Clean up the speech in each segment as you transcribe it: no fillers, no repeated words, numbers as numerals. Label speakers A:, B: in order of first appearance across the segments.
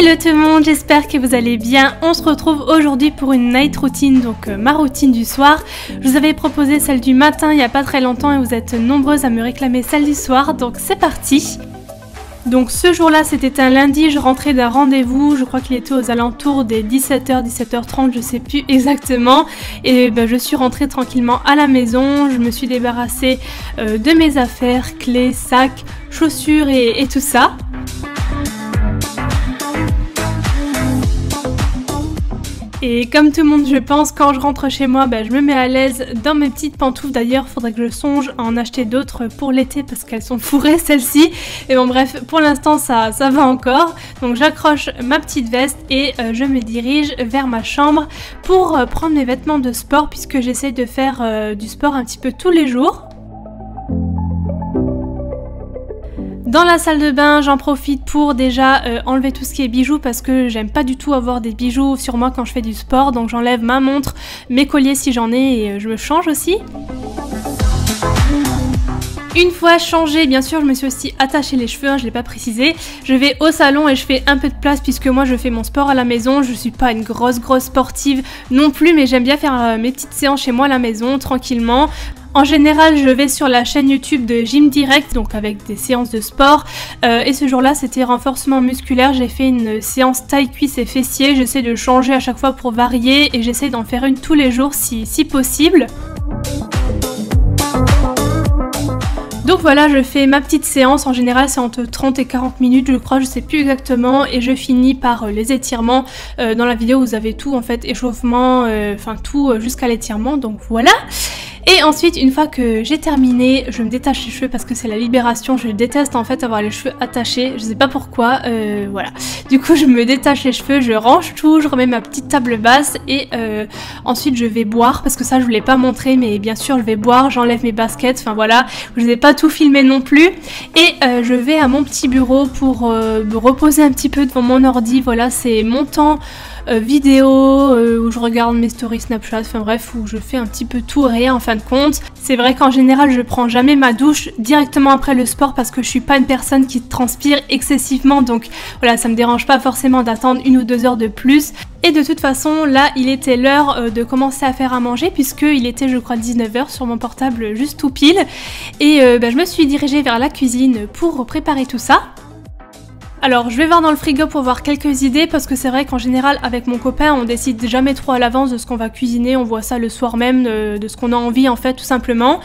A: Hello tout le monde, j'espère que vous allez bien. On se retrouve aujourd'hui pour une night routine, donc ma routine du soir. Je vous avais proposé celle du matin il n'y a pas très longtemps et vous êtes nombreuses à me réclamer celle du soir, donc c'est parti. Donc ce jour-là, c'était un lundi, je rentrais d'un rendez-vous, je crois qu'il était aux alentours des 17h, 17h30, je sais plus exactement. Et je suis rentrée tranquillement à la maison, je me suis débarrassée de mes affaires, clés, sacs, chaussures et tout ça. Et comme tout le monde je pense, quand je rentre chez moi, je me mets à l'aise dans mes petites pantoufles. D'ailleurs, faudrait que je songe à en acheter d'autres pour l'été parce qu'elles sont fourrées celles-ci. Et bon bref, pour l'instant ça va encore. Donc j'accroche ma petite veste et je me dirige vers ma chambre pour prendre mes vêtements de sport puisque j'essaye de faire du sport un petit peu tous les jours. Dans la salle de bain, j'en profite pour déjà enlever tout ce qui est bijoux parce que j'aime pas du tout avoir des bijoux sur moi quand je fais du sport. Donc j'enlève ma montre, mes colliers si j'en ai et je me change aussi. Une fois changée, bien sûr, je me suis aussi attaché les cheveux, je l'ai pas précisé. Je vais au salon et je fais un peu de place puisque moi je fais mon sport à la maison. Je suis pas une grosse sportive non plus, mais j'aime bien faire mes petites séances chez moi à la maison, tranquillement. En général, je vais sur la chaîne YouTube de Gym Direct, donc avec des séances de sport. Et ce jour-là, c'était renforcement musculaire. J'ai fait une séance taille, cuisse et fessiers. J'essaie de changer à chaque fois pour varier et j'essaie d'en faire une tous les jours si possible. Donc voilà, je fais ma petite séance, en général c'est entre 30 et 40 minutes je crois, je sais plus exactement, et je finis par les étirements. Dans la vidéo vous avez tout en fait, échauffement, enfin tout jusqu'à l'étirement, donc voilà. Et ensuite, une fois que j'ai terminé, je me détache les cheveux parce que c'est la libération. Je déteste en fait avoir les cheveux attachés, je sais pas pourquoi, voilà. Du coup, je me détache les cheveux, je range tout, je remets ma petite table basse et ensuite je vais boire parce que ça je vous l'ai pas montré, mais bien sûr je vais boire, j'enlève mes baskets, enfin voilà. Je vous ai pas tout filmé non plus et je vais à mon petit bureau pour me reposer un petit peu devant mon ordi. Voilà, c'est mon temps vidéo où je regarde mes stories Snapchat, enfin bref, où je fais un petit peu tout et rien en fin de compte. C'est vrai qu'en général je prends jamais ma douche directement après le sport parce que je suis pas une personne qui transpire excessivement, donc voilà, ça me dérange pas forcément d'attendre 1 ou 2 heures de plus. Et de toute façon là il était l'heure de commencer à faire à manger puisqu'il était je crois 19h sur mon portable juste tout pile et je me suis dirigée vers la cuisine pour préparer tout ça. Alors je vais voir dans le frigo pour voir quelques idées parce que c'est vrai qu'en général avec mon copain on décide jamais trop à l'avance de ce qu'on va cuisiner, on voit ça le soir même de ce qu'on a envie en fait tout simplement.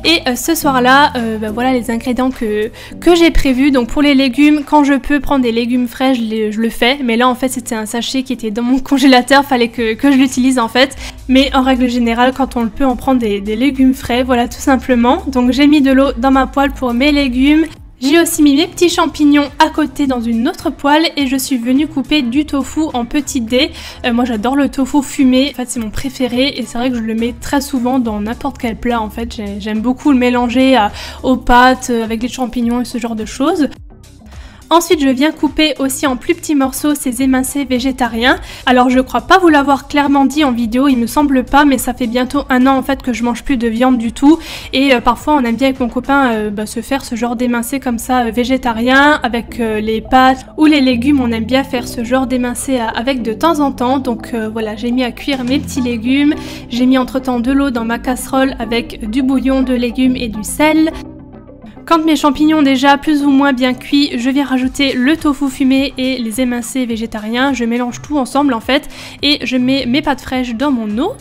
A: Et ce soir-là, voilà les ingrédients que j'ai prévus. Donc pour les légumes, quand je peux prendre des légumes frais, je le fais. Mais là en fait c'était un sachet qui était dans mon congélateur, fallait que je l'utilise en fait. Mais en règle générale, quand on le peut, on prend des légumes frais, voilà tout simplement. Donc j'ai mis de l'eau dans ma poêle pour mes légumes. J'ai aussi mis mes petits champignons à côté dans une autre poêle et je suis venue couper du tofu en petits dés. Moi j'adore le tofu fumé, en fait c'est mon préféré et c'est vrai que je le mets très souvent dans n'importe quel plat en fait. J'aime beaucoup le mélanger aux pâtes avec des champignons et ce genre de choses. Ensuite je viens couper aussi en plus petits morceaux ces émincés végétariens. Alors je crois pas vous l'avoir clairement dit en vidéo, il me semble pas, mais ça fait bientôt 1 an en fait que je mange plus de viande du tout. Et parfois on aime bien avec mon copain se faire ce genre d'émincés comme ça végétarien avec les pâtes ou les légumes. On aime bien faire ce genre d'émincés avec de temps en temps. Donc voilà, j'ai mis à cuire mes petits légumes. J'ai mis entre temps de l'eau dans ma casserole avec du bouillon, de légumes et du sel. Quand mes champignons déjà plus ou moins bien cuits, je viens rajouter le tofu fumé et les émincés végétariens. Je mélange tout ensemble en fait et je mets mes pâtes fraîches dans mon eau.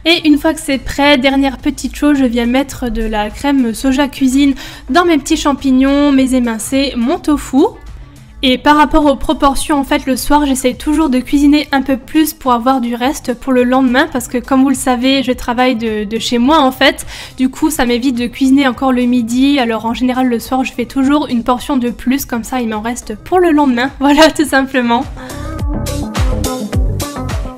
A: Et une fois que c'est prêt, dernière petite chose, je viens mettre de la crème soja cuisine dans mes petits champignons, mes émincés, mon tofu. Et par rapport aux proportions, en fait, le soir, j'essaye toujours de cuisiner un peu plus pour avoir du reste pour le lendemain parce que comme vous le savez, je travaille de chez moi en fait. Du coup, ça m'évite de cuisiner encore le midi. Alors en général, le soir, je fais toujours une portion de plus, comme ça, il m'en reste pour le lendemain. Voilà, tout simplement.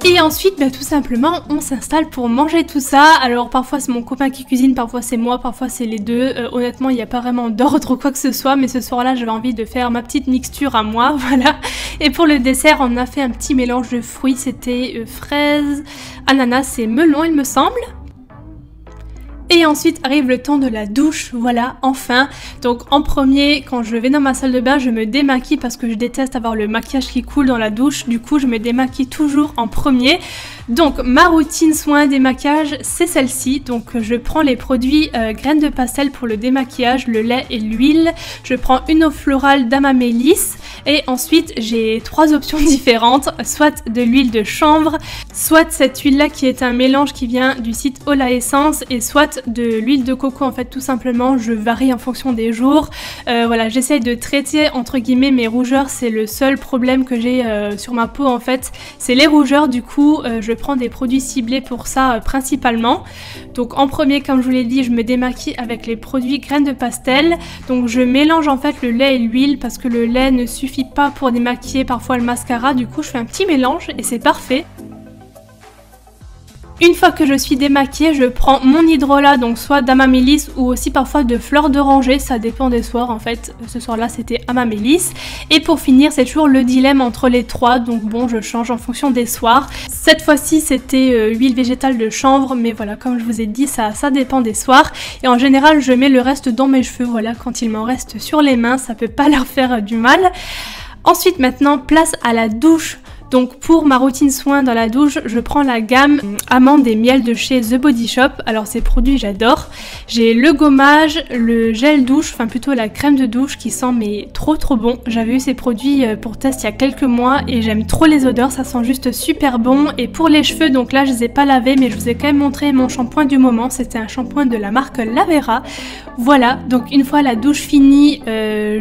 A: Et ensuite, tout simplement, on s'installe pour manger tout ça. Alors parfois c'est mon copain qui cuisine, parfois c'est moi, parfois c'est les deux. Honnêtement, il n'y a pas vraiment d'ordre ou quoi que ce soit, mais ce soir-là, j'avais envie de faire ma petite mixture à moi, voilà. Et pour le dessert, on a fait un petit mélange de fruits, c'était fraises, ananas et melon, il me semble. Et ensuite arrive le temps de la douche, voilà, enfin. Donc en premier, quand je vais dans ma salle de bain, je me démaquille parce que je déteste avoir le maquillage qui coule dans la douche. Du coup, je me démaquille toujours en premier. Donc ma routine soin démaquillage, c'est celle-ci. Donc je prends les produits graines de pastel pour le démaquillage, le lait et l'huile. Je prends une eau florale d'Amamélis. Et ensuite, j'ai 3 options différentes, soit de l'huile de chanvre, soit cette huile-là qui est un mélange qui vient du site Ola Essence, et soit de l'huile de coco. En fait, tout simplement, je varie en fonction des jours. Voilà, j'essaye de traiter entre guillemets mes rougeurs. C'est le seul problème que j'ai sur ma peau en fait, c'est les rougeurs. Du coup, je prends des produits ciblés pour ça principalement. Donc en premier, comme je vous l'ai dit, je me démaquille avec les produits graines de pastel. Donc je mélange en fait le lait et l'huile parce que le lait ne suffit pas pour démaquiller parfois le mascara. Du coup, je fais un petit mélange et c'est parfait. Une fois que je suis démaquillée, je prends mon hydrolat, donc soit d'Amamélis ou aussi parfois de fleur d'oranger, ça dépend des soirs en fait. Ce soir-là, c'était Amamélis. Et pour finir, c'est toujours le dilemme entre les trois, donc bon, je change en fonction des soirs. Cette fois-ci, c'était huile végétale de chanvre, mais voilà, comme je vous ai dit, ça dépend des soirs. Et en général, je mets le reste dans mes cheveux, voilà, quand il m'en reste sur les mains, ça peut pas leur faire du mal. Ensuite, maintenant, place à la douche. Donc pour ma routine soin dans la douche, je prends la gamme Amandes et miel de chez The Body Shop. Alors ces produits j'adore. J'ai le gommage, le gel douche, enfin plutôt la crème de douche qui sent mais trop bon. J'avais eu ces produits pour test il y a quelques mois et j'aime trop les odeurs, ça sent juste super bon. Et pour les cheveux, donc là je les ai pas lavés mais je vous ai quand même montré mon shampoing du moment. C'était un shampoing de la marque Lavera. Voilà, donc une fois la douche finie,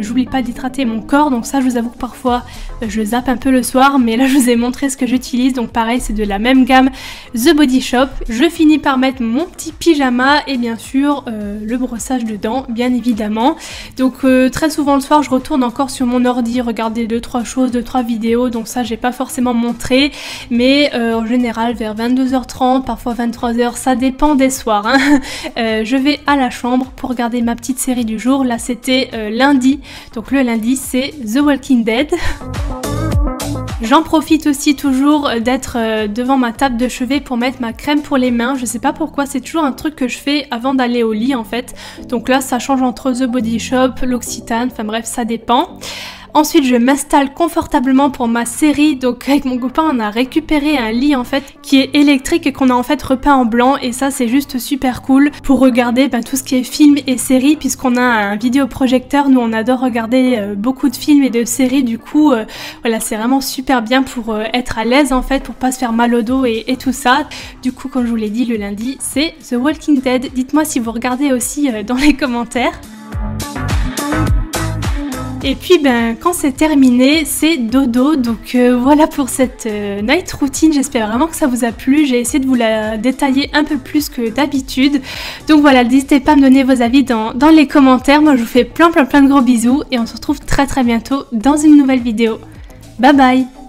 A: j'oublie pas d'hydrater mon corps. Donc ça je vous avoue que parfois je zappe un peu le soir, mais là je vous ai montré ce que j'utilise, donc pareil c'est de la même gamme The Body Shop. Je finis par mettre mon petit pyjama et bien sûr le brossage de dents bien évidemment. Donc très souvent le soir je retourne encore sur mon ordi regarder 2-3 choses, 2-3 vidéos, donc ça j'ai pas forcément montré, mais en général vers 22h30, parfois 23h, ça dépend des soirs hein. Je vais à la chambre pour regarder ma petite série du jour. Là c'était lundi, donc le lundi c'est The Walking Dead. J'en profite aussi toujours d'être devant ma table de chevet pour mettre ma crème pour les mains. Je sais pas pourquoi, c'est toujours un truc que je fais avant d'aller au lit en fait. Donc là ça change entre The Body Shop, l'Occitane, enfin bref ça dépend. Ensuite je m'installe confortablement pour ma série, donc avec mon copain on a récupéré un lit en fait qui est électrique et qu'on a en fait repeint en blanc et ça c'est juste super cool pour regarder tout ce qui est films et séries puisqu'on a un vidéoprojecteur, nous on adore regarder beaucoup de films et de séries, du coup voilà c'est vraiment super bien pour être à l'aise en fait, pour pas se faire mal au dos et tout ça. Du coup comme je vous l'ai dit le lundi c'est The Walking Dead, dites-moi si vous regardez aussi dans les commentaires. Et puis quand c'est terminé, c'est dodo. Donc voilà pour cette night routine, j'espère vraiment que ça vous a plu. J'ai essayé de vous la détailler un peu plus que d'habitude. Donc voilà, n'hésitez pas à me donner vos avis dans les commentaires. Moi je vous fais plein de gros bisous et on se retrouve très bientôt dans une nouvelle vidéo. Bye bye.